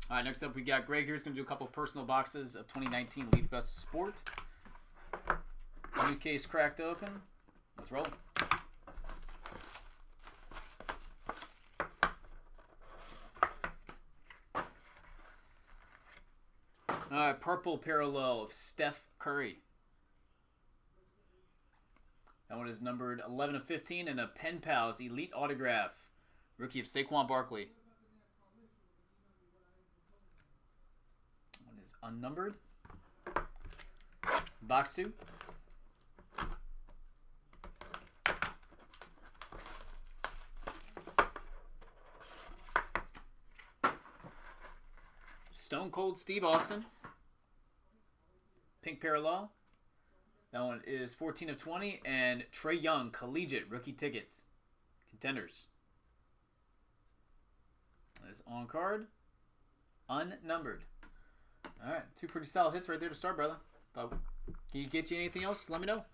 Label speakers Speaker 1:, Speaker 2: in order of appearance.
Speaker 1: All right, next up we got Greg here. He's going to do a couple personal boxes of 2019 Leaf Best Sport. New case cracked open. Let's roll. Purple parallel of Steph Curry. That one is numbered 11 of 15, and a Pen Pals Elite Autograph. Rookie of Saquon Barkley. One is unnumbered. Box 2. Stone Cold Steve Austin. Pink Parallel. That one is 14 of 20. And Trae Young, Collegiate Rookie Tickets. Contenders. That is on card. Unnumbered. Alright, 2 pretty solid hits right there to start, brother. But can you get you anything else? Just let me know.